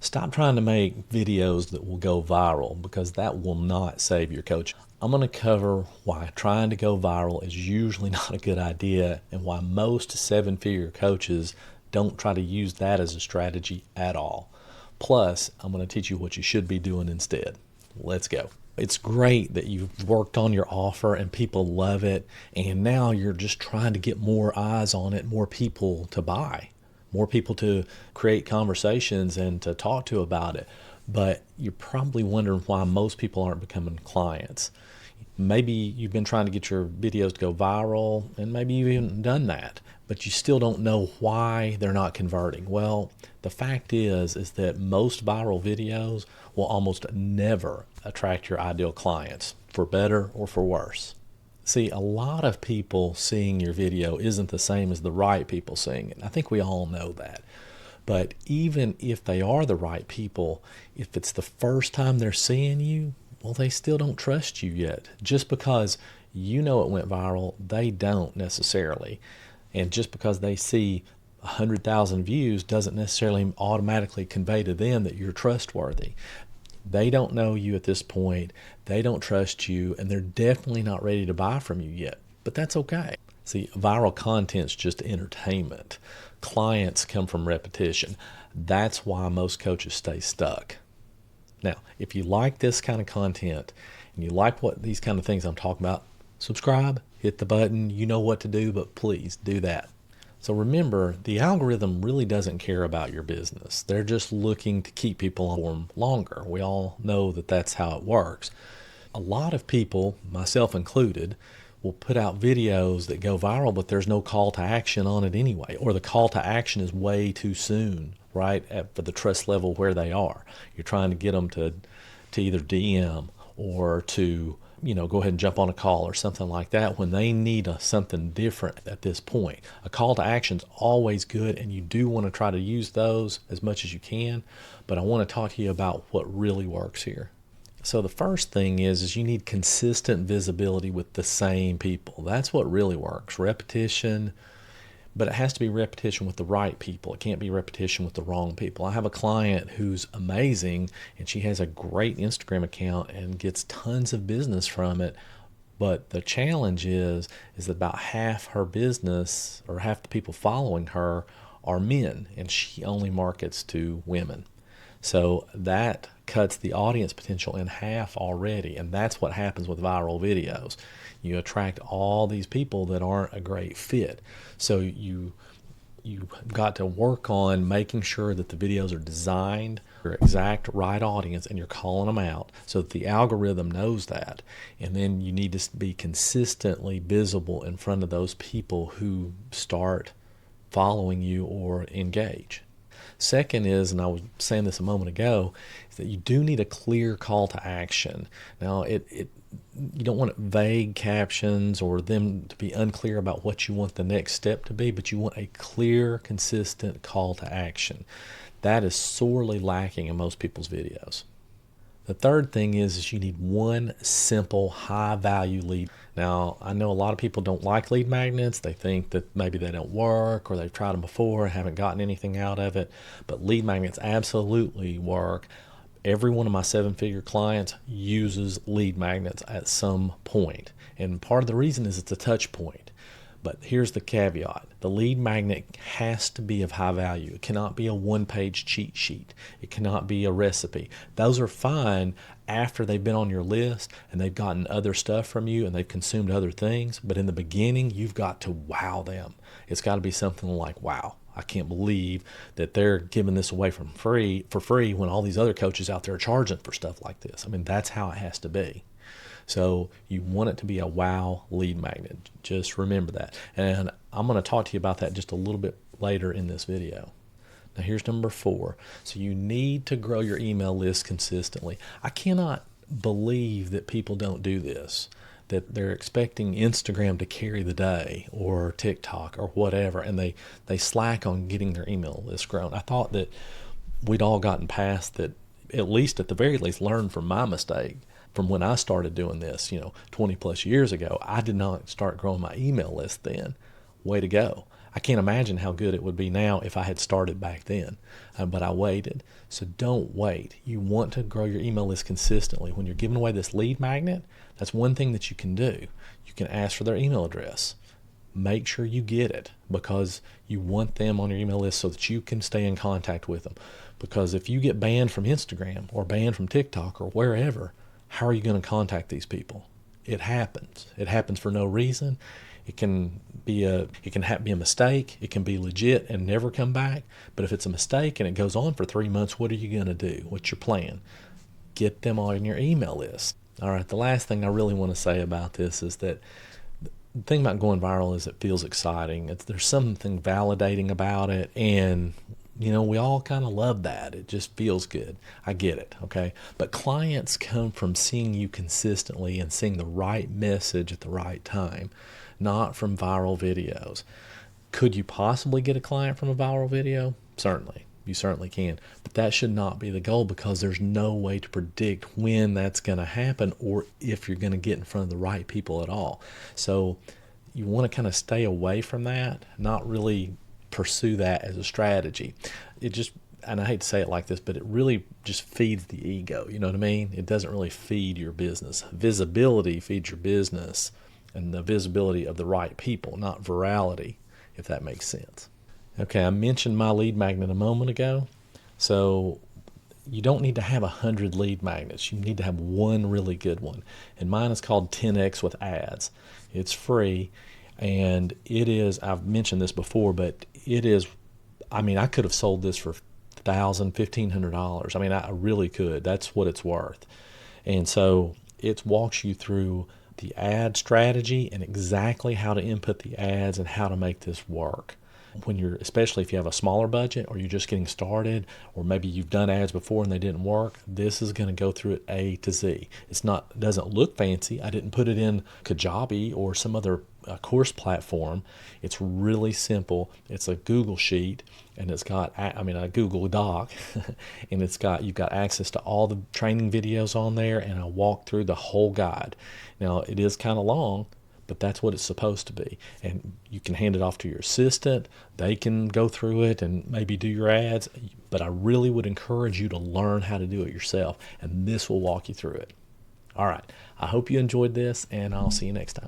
Stop trying to make videos that will go viral because that will not save your coach. I'm going to cover why trying to go viral is usually not a good idea and why most seven-figure coaches don't try to use that as a strategy at all. Plus, I'm going to teach you what you should be doing instead. Let's go. It's great that you've worked on your offer and people love it, and now you're just trying to get more eyes on it, more people to buy, more people to create conversations and to talk to about it. But you're probably wondering why most people aren't becoming clients. Maybe you've been trying to get your videos to go viral, and maybe you've even done that, but you still don't know why they're not converting. Well, the fact is that most viral videos will almost never attract your ideal clients, for better or for worse. See, a lot of people seeing your video isn't the same as the right people seeing it. I think we all know that. But even if they are the right people, if it's the first time they're seeing you, well, they still don't trust you yet. Just because you know it went viral, they don't necessarily. And just because they see 100,000 views doesn't necessarily automatically convey to them that you're trustworthy. They don't know you at this point, they don't trust you, and they're definitely not ready to buy from you yet. But that's okay. See, viral content's just entertainment. Clients come from repetition. That's why most coaches stay stuck. Now, if you like this kind of content and you like what these kind of things I'm talking about, subscribe, hit the button, you know what to do, but please do that. So remember, the algorithm really doesn't care about your business. They're just looking to keep people on them longer. We all know that that's how it works. A lot of people, myself included, will put out videos that go viral, but there's no call to action on it anyway, or the call to action is way too soon, right, for the trust level where they are. You're trying to get them to either DM or to go ahead and jump on a call or something like that when they need something different at this point. A call to action is always good, and you do want to try to use those as much as you can, but I want to talk to you about what really works here. So the first thing is you need consistent visibility with the same people. That's what really works. Repetition, but it has to be repetition with the right people. It can't be repetition with the wrong people. I have a client who's amazing, and she has a great Instagram account and gets tons of business from it. But the challenge is that about half her business, or half the people following her, are men, and she only markets to women. So that cuts the audience potential in half already, and that's what happens with viral videos. You attract all these people that aren't a great fit. So you've got to work on making sure that the videos are designed for exact right audience, and you're calling them out so that the algorithm knows that. And then you need to be consistently visible in front of those people who start following you or engage. Second is, and I was saying this a moment ago, is that you do need a clear call to action. Now, you don't want vague captions or them to be unclear about what you want the next step to be, but you want a clear, consistent call to action. That is sorely lacking in most people's videos. The third thing is you need one simple, high-value lead. Now, I know a lot of people don't like lead magnets. They think that maybe they don't work, or they've tried them before and haven't gotten anything out of it. But lead magnets absolutely work. Every one of my seven-figure clients uses lead magnets at some point. And part of the reason is it's a touch point. But here's the caveat. The lead magnet has to be of high value. It cannot be a one-page cheat sheet. It cannot be a recipe. Those are fine after they've been on your list and they've gotten other stuff from you and they've consumed other things. But in the beginning, you've got to wow them. It's got to be something like, wow, I can't believe that they're giving this away for free when all these other coaches out there are charging for stuff like this. I mean, that's how it has to be. So you want it to be a wow lead magnet. Just remember that. And I'm going to talk to you about that just a little bit later in this video. Now here's number 4. So you need to grow your email list consistently. I cannot believe that people don't do this, that they're expecting Instagram to carry the day or TikTok or whatever, and they slack on getting their email list grown. I thought that we'd all gotten past that, at the very least, learn from my mistake. From when I started doing this, 20 plus years ago, I did not start growing my email list then. Way to go. I can't imagine how good it would be now if I had started back then, but I waited. So don't wait. You want to grow your email list consistently. When you're giving away this lead magnet, that's one thing that you can do. You can ask for their email address. Make sure you get it, because you want them on your email list so that you can stay in contact with them. Because if you get banned from Instagram or banned from TikTok or wherever, how are you going to contact these people? It happens. It happens for no reason. It can be a mistake. It can be legit and never come back. But if it's a mistake and it goes on for 3 months, what are you going to do? What's your plan? Get them on your email list. All right, the last thing I really want to say about this is that the thing about going viral is it feels exciting. There's something validating about it, and we all kind of love that. It just feels good. I get it, okay? But clients come from seeing you consistently and seeing the right message at the right time, not from viral videos. Could you possibly get a client from a viral video? Certainly. You certainly can. But that should not be the goal, because there's no way to predict when that's going to happen or if you're going to get in front of the right people at all. So you want to kind of stay away from that, not really pursue that as a strategy. And I hate to say it like this, but it really just feeds the ego. You know what I mean? It doesn't really feed your business. Visibility feeds your business, and the visibility of the right people, not virality, if that makes sense. Okay, I mentioned my lead magnet a moment ago. So you don't need to have 100 lead magnets. You need to have one really good one. And mine is called 10X with ads. It's free, and I've mentioned this before, but I could have sold this for $1,000, $1,500. I really could. That's what it's worth. And so it walks you through the ad strategy and exactly how to input the ads and how to make this work. Especially if you have a smaller budget, or you're just getting started, or maybe you've done ads before and they didn't work, this is going to go through it A to Z. It doesn't look fancy. I didn't put it in Kajabi or some other course platform. It's really simple. It's a Google sheet, and it's got a Google Doc, and you've got access to all the training videos on there, and I walk through the whole guide. Now, it is kind of long, but that's what it's supposed to be. And you can hand it off to your assistant. They can go through it and maybe do your ads. But I really would encourage you to learn how to do it yourself, and this will walk you through it. All right. I hope you enjoyed this, and I'll see you next time.